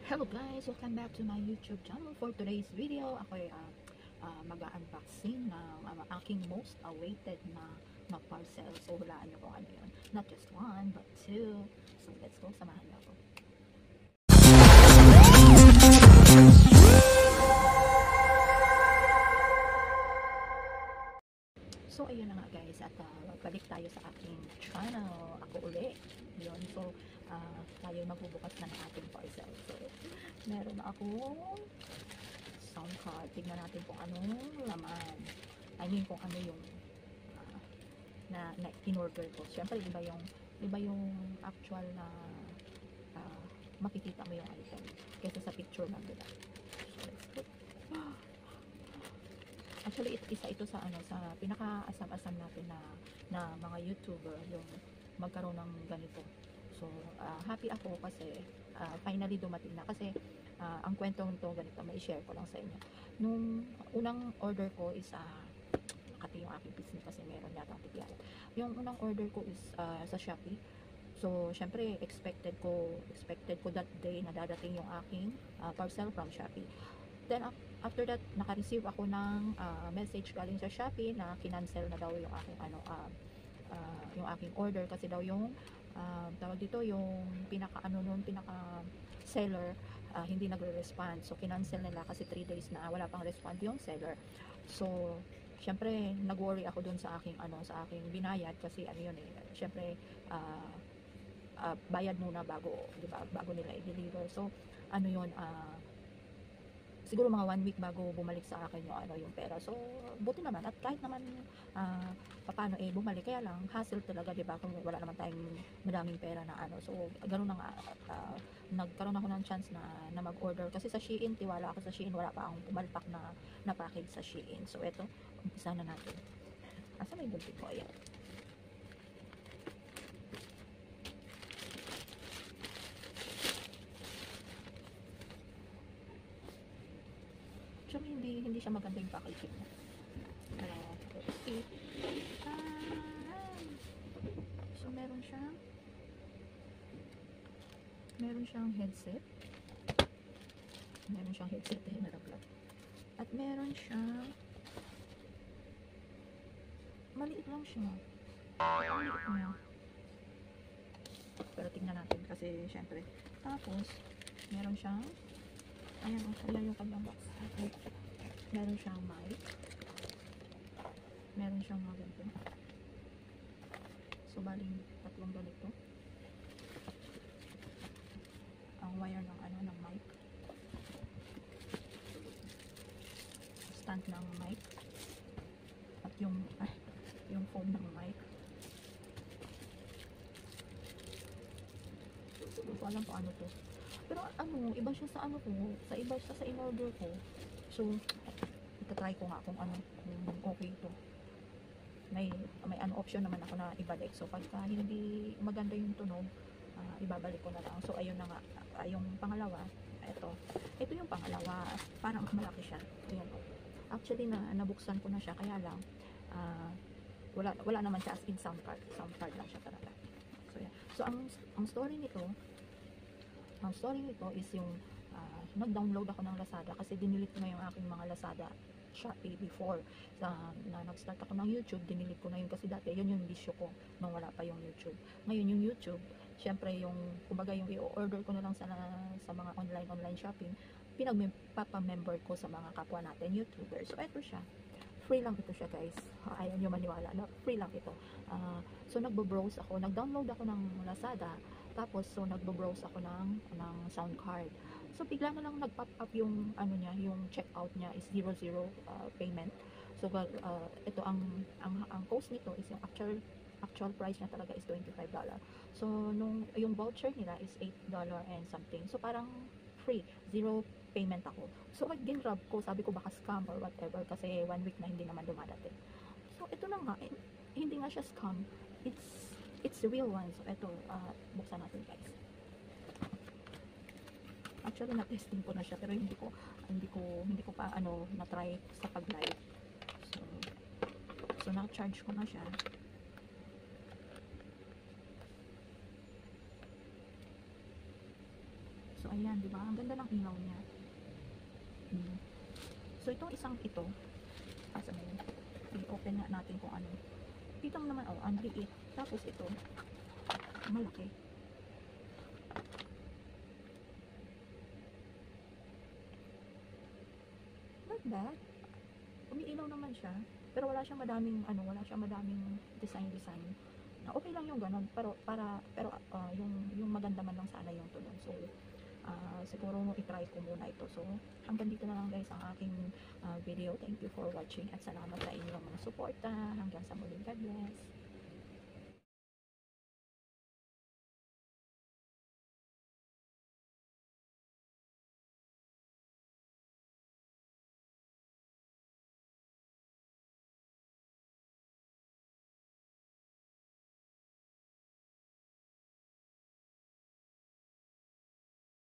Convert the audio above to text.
Hello guys! Welcome back to my YouTube channel. For today's video, ako ay mag-unboxing ng aking most awaited na parcel. So, hulaan nyo kung ano yun. Not just one, but two. So, let's go. Samahan niyo ako. So, ayun na nga guys. At balik tayo sa aking channel. Ako uli. Yun. So, tayo magbubukas na ng ating parcel. So, meron akong sound card. Tignan natin kung anong laman. I mean, kung ano yung na in-order ko. Siyempre, iba yung actual na makikita mo yung item kaysa sa picture lang, diba? So, let's put. Actually, isa ito sa sa pinaka-asam-asam natin na mga YouTuber yung magkaroon ng ganito. So, happy ako kasi finally dumating na. Kasi ang kwento nito ganito, may share ko lang sa inyo. Nung unang order ko is nakati yung aking business kasi meron yata ang tigyan. Yung unang order ko is sa Shopee. So, syempre expected ko that day na dadating yung aking parcel from Shopee. Then after that, naka-receive ako ng message galing sa Shopee na kinancel na daw yung aking yung aking order kasi daw yung tawag dito yung pinaka seller hindi nagre-respond. So kinancel nila kasi 3 days na wala pang respond yung seller. So syempre nag-worry ako dun sa aking sa aking binayad kasi yun syempre bayad muna bago, 'di ba? Bago nila i-deliver. So yun siguro mga 1 week bago bumalik sa akin yung pera. So buti naman at kahit naman paano bumalik, kaya lang hassle talaga, 'di ba? Kung wala naman tayong madaming pera na so ganoon na nga nagkaroon ako ng chance na mag-order kasi sa Shein, tiwala ako sa Shein, wala pa akong pumalpak na package sa Shein. So eto, umpisa na natin. Asa may bulti ko? Ayan. Actually, hindi siya maganda yung packaging niya. So meron siyang headset. Naraplat. At meron siyang maliit lang siya. Pero tingnan natin kasi syempre. Tapos meron siyang ayan yung kanyang box. Meron siyang mic. Meron siyang mga ganito. So baling tatlong ganito. Ang wire ng mic. Stand ng mic. At yung phone ng mic. Hindi ko alam kung ano to. Pero iba siya sa iba siya sa in-order ko. So, itatry ko nga kung kung okay ito. May option naman ako na ibalik. So, pagka hindi maganda yung tunog, ibabalik ko na lang. So, ayun na nga. Yung pangalawa, ito yung pangalawa. Parang malaki siya. Ayan. Actually, nabuksan ko na siya. Kaya lang, wala naman siya as in sound card. Sound card lang siya talaga. So, yan. So, ang story nito is yung nag-download ako ng Lazada kasi dinilit ko na yung aking mga Lazada Shopee before na nag-start ako ng YouTube. Dinilit ko na yun kasi dati yun yung bisyo ko nung wala pa yung YouTube. Ngayon yung YouTube, syempre kumbaga yung i-order ko na lang sa mga online shopping, pinagpapa-member ko sa mga kapwa natin YouTuber. So eto siya, free lang ito siya guys. Ayaw nyo maniwala na free lang ito. So nagbo-browse ako, nag-download ako ng Lazada. Tapos, so nagbo-browse ako ng sound card. So, bigla na lang nag-pop up yung yung checkout niya is 00 payment. So, ito ang cost nito is yung actual price niya talaga is $25. So, yung voucher nila is $8 and something. So, parang free, 0 payment ako. So, ginrab ko, sabi ko baka scam or whatever kasi 1 week na hindi naman dumadating. So, ito na nga, hindi nga siya scam. It's the real one. So, ito, buksan natin guys. Actually, na-testing ko na siya, pero hindi ko pa, na-try sa pag-live. So na-charge ko na siya. So, So, ayan, di ba? Ang ganda ng ilaw niya. So, itong isang ito, asa na yun? I-open nga natin kung ano. Dito naman, oh, ang liit. Tapos ito, malaki. Not bad. Umiilaw naman siya. Pero wala siyang madaming, ano, wala siyang madaming design. Na okay lang yung ganun. Pero yung maganda man lang sana yung tulong. So, siguro i-try ko muna ito. So, hanggang dito na lang guys ang aking video. Thank you for watching at salamat sa inyong mga suporta. Hanggang sa muling, God bless.